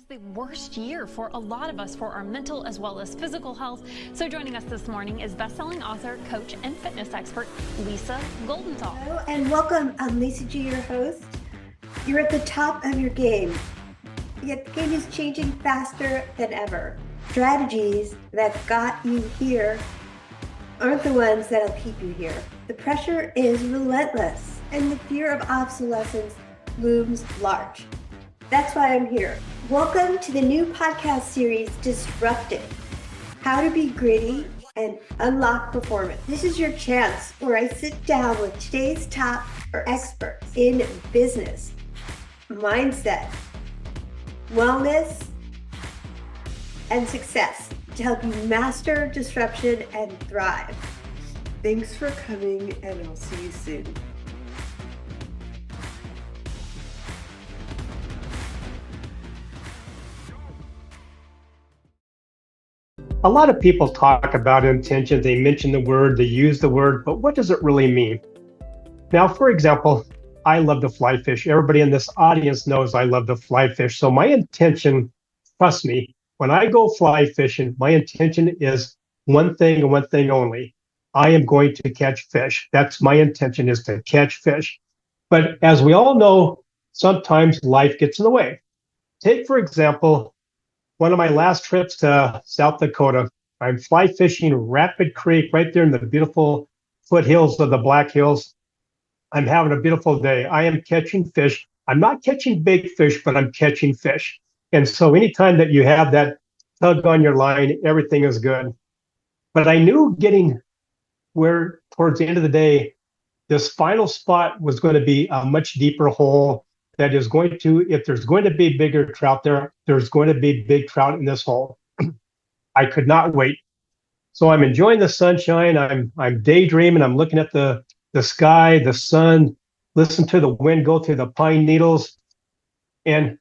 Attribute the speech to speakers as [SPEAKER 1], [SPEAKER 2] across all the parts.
[SPEAKER 1] the worst year for a lot of us for our mental as well as physical health. So joining us this morning is best-selling author, coach, and fitness expert, Lisa Goldenthal.
[SPEAKER 2] Hello and welcome. I'm Lisa G, your host. You're at the top of your game, yet the game is changing faster than ever. Strategies that got you here aren't the ones that'll keep you here. The pressure is relentless and the fear of obsolescence looms large. That's why I'm here. Welcome to the new podcast series, Disrupted: How to Be Gritty and Unlock Performance. This is your chance where I sit down with today's top experts in business, mindset, wellness, and success to help you master disruption and thrive.
[SPEAKER 3] Thanks for coming, and I'll see you soon.
[SPEAKER 4] A lot of people talk about intention. They mention the word, they use the word, but what does it really mean? Now, for example, I love to fly fish. Everybody in this audience knows I love to fly fish. So my intention, trust me, when I go fly fishing, my intention is one thing and one thing only. I am going to catch fish. That's my intention, is to catch fish. But as we all know, sometimes life gets in the way. Take, for example, one of my last trips to South Dakota. I'm fly fishing Rapid Creek right there in the beautiful foothills of the Black Hills. I'm having a beautiful day. I am catching fish. I'm not catching big fish, but I'm catching fish. And so anytime that you have that tug on your line, everything is good. But I knew getting where towards the end of the day, this final spot was going to be a much deeper hole that is going to, if there's going to be bigger trout there, there's going to be big trout in this hole. I could not wait. So I'm enjoying the sunshine. I'm daydreaming. I'm looking at the sky, the sun, listen to the wind go through the pine needles. And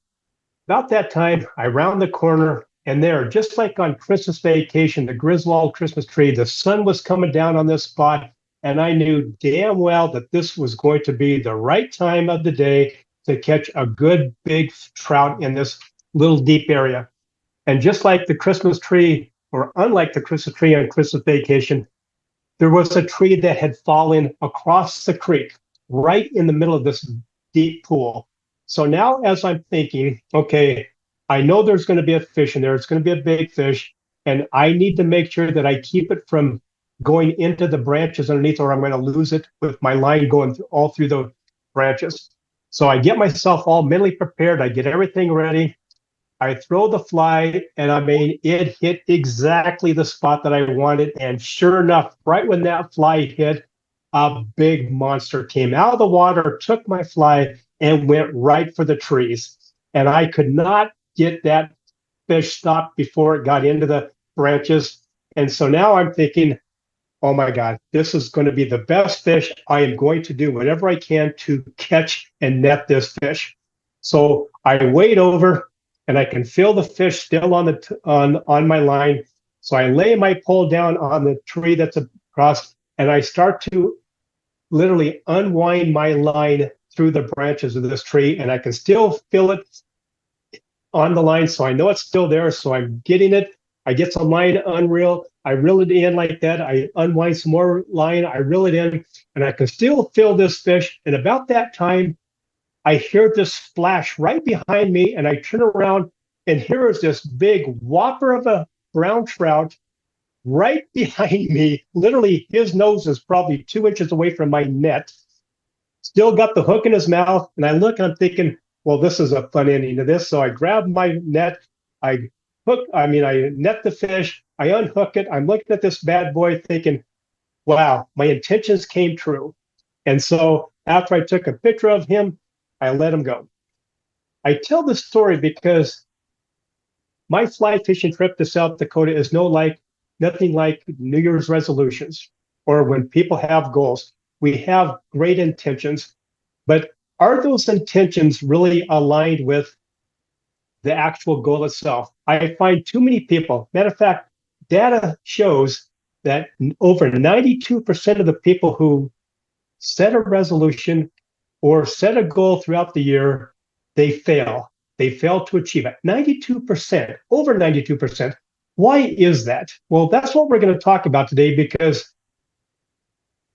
[SPEAKER 4] about that time, I round the corner, and there, just like on Christmas vacation, the Griswold Christmas tree, the sun was coming down on this spot. And I knew damn well that this was going to be the right time of the day to catch a good big trout in this little deep area. And just like the Christmas tree, or unlike the Christmas tree on Christmas vacation, there was a tree that had fallen across the creek, right in the middle of this deep pool. So now as I'm thinking, okay, I know there's going to be a fish in there, it's going to be a big fish, and I need to make sure that I keep it from going into the branches underneath, or I'm going to lose it with my line going all through the branches. So I get myself all mentally prepared. I get everything ready. I throw the fly, and I mean, it hit exactly the spot that I wanted. And sure enough, right when that fly hit, a big monster came out of the water, took my fly, and went right for the trees. And I could not get that fish stopped before it got into the branches. And so now I'm thinking, oh my God, this is going to be the best fish. I am going to do whatever I can to catch and net this fish. So I wade over, and I can feel the fish still on my line. So I lay my pole down on the tree that's across, and I start to literally unwind my line through the branches of this tree, and I can still feel it on the line. So I know it's still there. So I'm getting it. I get some line unreel. I reel it in like that. I unwind some more line. I reel it in, and I can still feel this fish. And about that time, I hear this splash right behind me, and I turn around, and here is this big whopper of a brown trout right behind me. Literally, his nose is probably 2 inches away from my net. Still got the hook in his mouth, and I look, and I'm thinking, well, this is a fun ending to this. So I grab my net. I net the fish, I unhook it. I'm looking at this bad boy thinking, wow, my intentions came true. And so after I took a picture of him, I let him go. I tell this story because my fly fishing trip to South Dakota is nothing like New Year's resolutions or when people have goals. We have great intentions, but are those intentions really aligned with the actual goal itself? I find too many people, matter of fact, data shows that over 92% of the people who set a resolution or set a goal throughout the year, they fail. they fail to achieve it. 92%, over 92%. Why is that? Well, that's what we're going to talk about today, because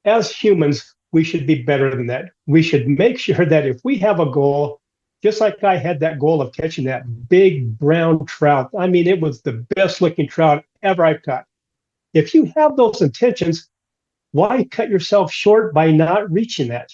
[SPEAKER 4] as humans, we should be better than that. We should make sure that if we have a goal, just like I had that goal of catching that big brown trout. I mean, it was the best looking trout ever I've caught. If you have those intentions, why cut yourself short by not reaching that?